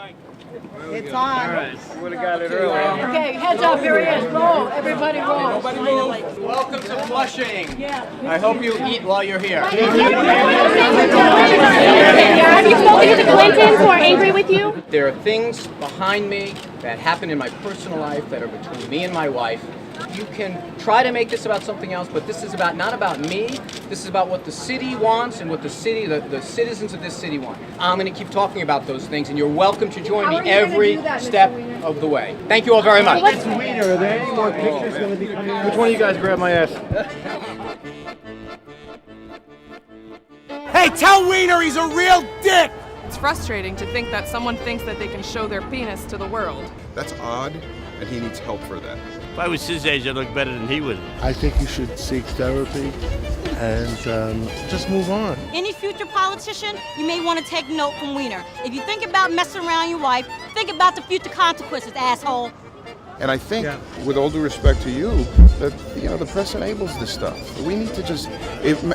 It's on. All right, would have got it earlier. Okay, heads up, here he is. Roll, everybody roll. Nobody move. Welcome to Flushing. I hope you eat while you're here. Have you spoken to the Clintons who are angry with you? There are things behind me that happen in my personal life that are between me and my wife. You can try to make this about something else, but this is not about me. This is about what the city wants and what the citizens of this city want. I'm going to keep talking about those things, and you're welcome to join me every step of the way. Thank you all very much. Wiener, are there any more pictures going to be coming out? Which one of you guys grabbed my ass? Hey, tell Wiener he's a real dick! It's frustrating to think that someone thinks that they can show their penis to the world. That's odd, and he needs help for that. If I was his age, I'd look better than he would. I think you should seek therapy and just move on. Any future politician, you may want to take note from Wiener. If you think about messing around your wife, think about the future consequences, asshole. And I think, with all due respect to you, that the press enables this stuff. We need to just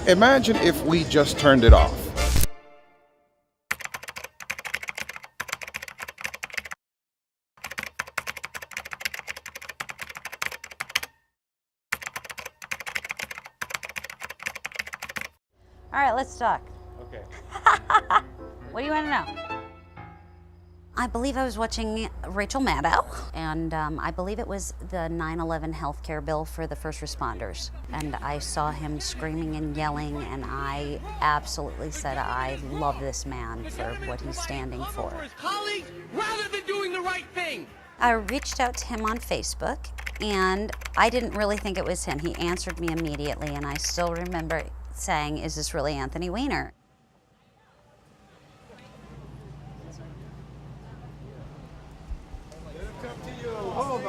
imagine if we just turned it off. All right, let's talk. Okay. What do you want to know? I believe I was watching Rachel Maddow, and I believe it was the 9/11 healthcare bill for the first responders. And I saw him screaming and yelling, and I absolutely said, I love this man for what he's standing for. Holly, rather than doing the right thing. I reached out to him on Facebook, and I didn't really think it was him. He answered me immediately, and I still remember saying, is this really Anthony Weiner?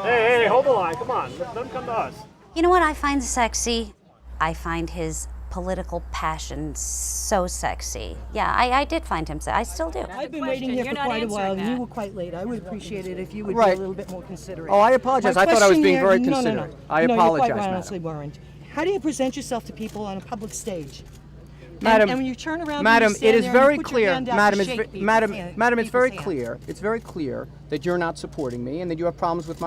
Hey, hold the line. Come on. Let them come to us. You know what I find sexy? I find his political passion so sexy. Yeah, I did find him sexy. I still do. I've been waiting here for quite a while, and you were quite late. I would appreciate it if you would be a little bit more considerate. Oh, I apologize. I thought I was being very considerate. No. I apologize, You quite madam. honestly weren't. How do you present yourself to people on a public stage? Madam, and when you turn around, madam, and you stand it is there very and put your clear. hand out Madam, to shake it's people's madam, hand- madam, it's very people's clear. It's very clear that you're not supporting me and that you have problems with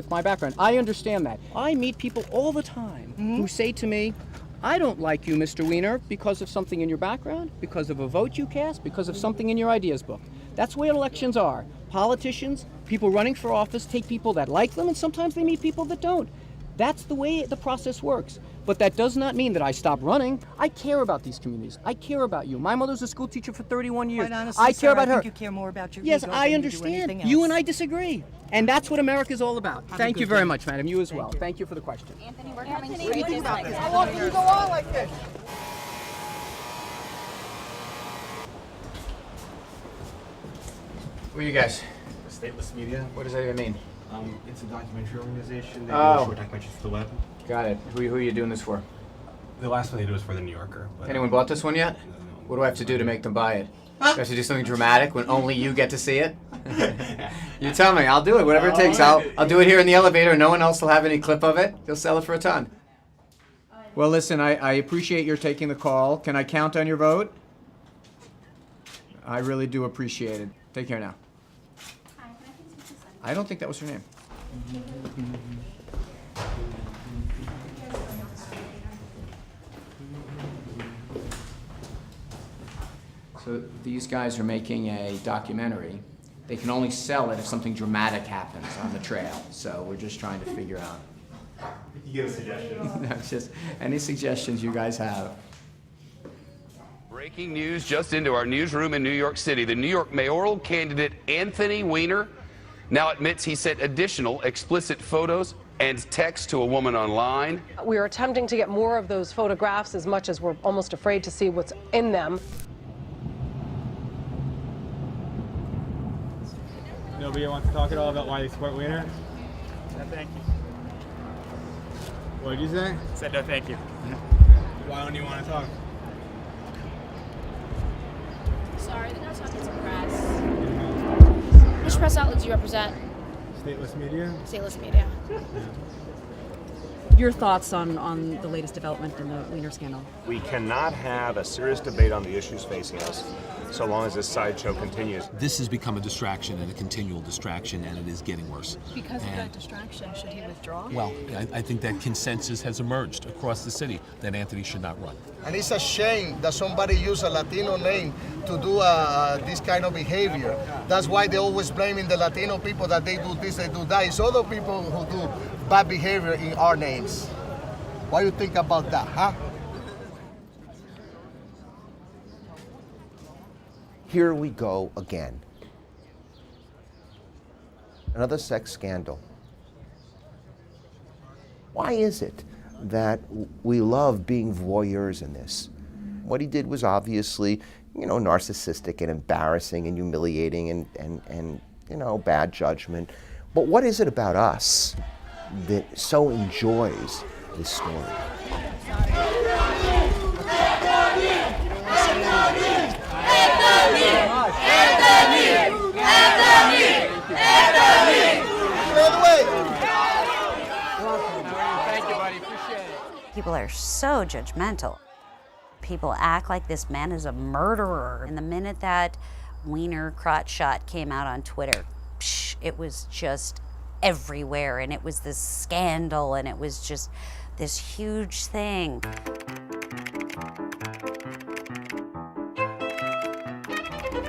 my background. I understand that. I meet people all the time who say to me, I don't like you, Mr. Weiner, because of something in your background, because of a vote you cast, because of something in your ideas book. That's the way elections are. Politicians, people running for office, take people that like them, and sometimes they meet people that don't. That's the way the process works. But that does not mean that I stop running. I care about these communities. I care about you. My mother's a school teacher for 31 years. Quite honestly, I care about I her. think you care more about your Yes, ego I than understand. You do anything You else. and I disagree. And that's what America's all about. Have a Thank you good very day. much, madam. You as well. Thank you for the question. Anthony, we're coming to What do you think about this? How long can you go on like this? Who are you guys? Stateless Media. What does that even mean? It's a documentary organization. They do Oh. short documentaries for the web. Got it. Who are you doing this for? The last one they did was for the New Yorker. But, Anyone bought this one yet? What do I have to do to make them buy it? Do I have to do something dramatic when only you get to see it? You tell me. I'll do it. Whatever it takes. I'll do it here in the elevator. No one else will have any clip of it. They'll sell it for a ton. Well, listen, I appreciate your taking the call. Can I count on your vote? I really do appreciate it. Take care now. I don't think that was her name. So these guys are making a documentary. They can only sell it if something dramatic happens on the trail. So we're just trying to figure out. You give a suggestion. No, just any suggestions you guys have. Breaking news just into our newsroom in New York City. The New York mayoral candidate Anthony Weiner now admits he sent additional explicit photos and text to a woman online. We are attempting to get more of those photographs as much as we're almost afraid to see what's in them. Nobody wants to talk at all about why they support Wiener? No, thank you. What did you say? I said no, thank you. Why don't you want to talk? Sorry, they're not talking to press. Which press outlet do you represent? Stateless Media? Stateless Media. Your thoughts on the latest development in the Weiner scandal? We cannot have a serious debate on the issues facing us so long as this sideshow continues. This has become a distraction and a continual distraction, and it is getting worse. Because of that distraction, should he withdraw? Well, I think that consensus has emerged across the city that Anthony should not run. And it's a shame that somebody use a Latino name to do this kind of behavior. That's why they're always blaming the Latino people that they do this, they do that. It's other people who do bad behavior in our names. What do you think about that, huh? Here we go again. Another sex scandal. Why is it that we love being voyeurs in this? What he did was obviously, narcissistic and embarrassing and humiliating and bad judgment. But what is it about us that so enjoys this story? Thank you, buddy. Appreciate it. People are so judgmental. People act like this man is a murderer. And the minute that Wiener crotch shot came out on Twitter, it was just everywhere, and it was this scandal, and it was just this huge thing.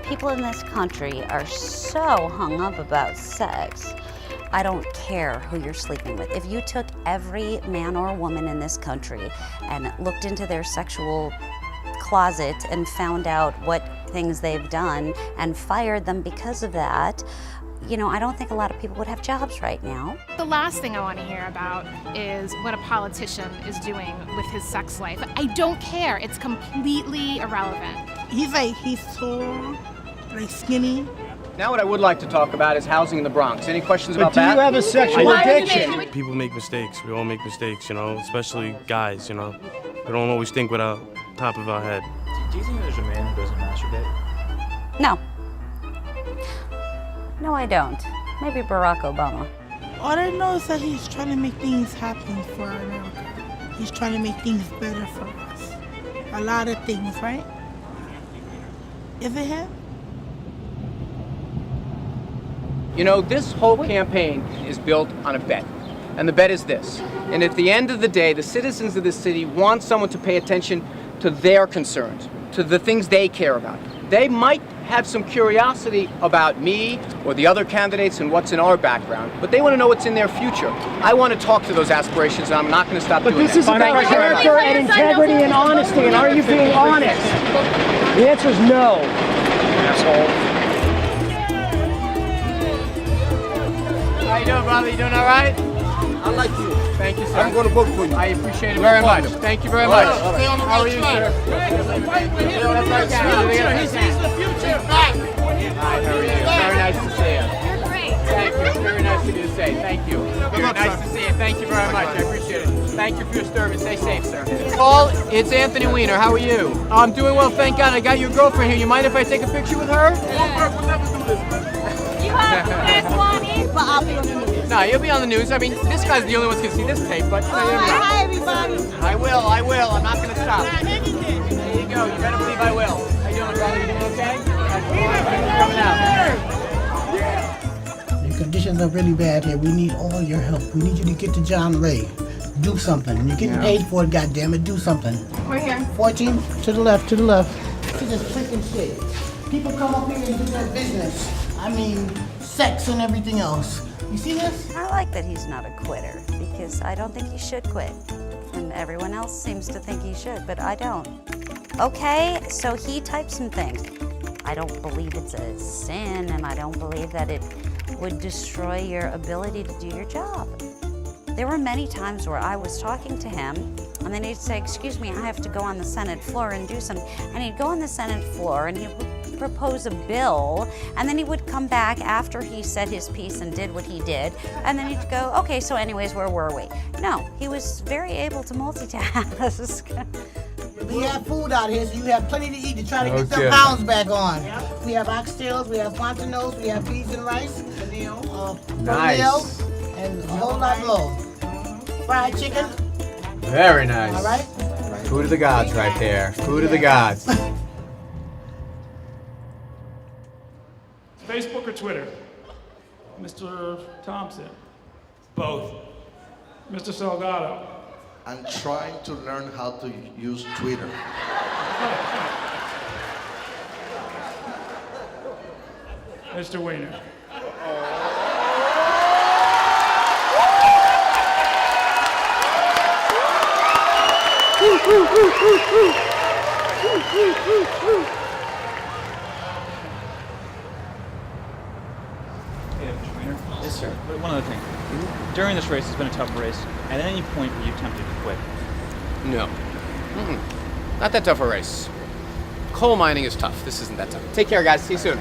People in this country are so hung up about sex. I don't care who you're sleeping with. If you took every man or woman in this country and looked into their sexual closet and found out what things they've done and fired them because of that, I don't think a lot of people would have jobs right now. The last thing I want to hear about is what a politician is doing with his sex life. I don't care. It's completely irrelevant. He's tall, skinny. Now what I would like to talk about is housing in the Bronx. Any questions about that? Do you have a sexual addiction? People make mistakes. We all make mistakes, especially guys, We don't always think with our top of our head. Do you think there's a man who doesn't masturbate? No. No, I don't. Maybe Barack Obama. All I know is that he's trying to make things happen for America. He's trying to make things better for us. A lot of things, right? Is it him? This whole campaign is built on a bet. And the bet is this. And at the end of the day, the citizens of this city want someone to pay attention to their concerns, to the things they care about. They might have some curiosity about me or the other candidates and what's in our background, but they want to know what's in their future. I want to talk to those aspirations, and I'm not going to stop doing that. But this is about character and integrity and honesty, and are you being honest? The answer is no, asshole. How you doing, brother? You doing all right? I like you. Thank you, sir. I'm going to vote for you. I appreciate it very much. Thank you very much. Stay on the How are you, sir? He's the future. Back. Hi, how are you? Very nice to see you. You're great. Thank you. Very nice of you to say. Thank you. Very nice to see you. Thank you very much. I appreciate it. Thank you for your service. Stay safe, sir. Paul, it's Anthony Weiner. How are you? I'm doing well, thank God. I got your girlfriend here. You mind if I take a picture with her? You have Lonnie, but I'll be on the news. No, you'll be on the news. I mean, this guy's the only one who's going to see this tape, but... Hi, everybody. I will. I'm not going to stop. There you go. You better believe I will. How you doing, brother? You doing okay? Coming out. The conditions are really bad here. We need all your help. We need you to get to John Ray. Do something. You're getting paid for it, goddammit. Do something. We're here. 14, to the left, to the left. This is freaking shit. People come up here and do their business. I mean, sex and everything else. You see this? I like that he's not a quitter, because I don't think he should quit. And everyone else seems to think he should, but I don't. Okay, so he typed some things. I don't believe it's a sin, and I don't believe that it would destroy your ability to do your job. There were many times where I was talking to him, and then he'd say, excuse me, I have to go on the Senate floor and do something. And he'd go on the Senate floor, and he would propose a bill, and then he would come back after he said his piece and did what he did, and then he'd go, okay, so anyways, where were we? No, he was very able to multitask. We have food out here, so you have plenty to eat to try to get them pounds back on. We have oxtails, we have fontanos, we have peas and rice, Nice. and a whole lot more. Fried chicken. Very nice. All right? Food of the gods right there. Food of the gods. Facebook or Twitter? Mr. Thompson? Both. Mr. Salgado? I'm trying to learn how to use Twitter. Mr. Weiner? Hey, Mr. Weiner. Yes, sir. One other thing. During this race, it's been a tough race. At any point were you tempted to quit? No. Not that tough a race. Coal mining is tough. This isn't that tough. Take care, guys. See you soon.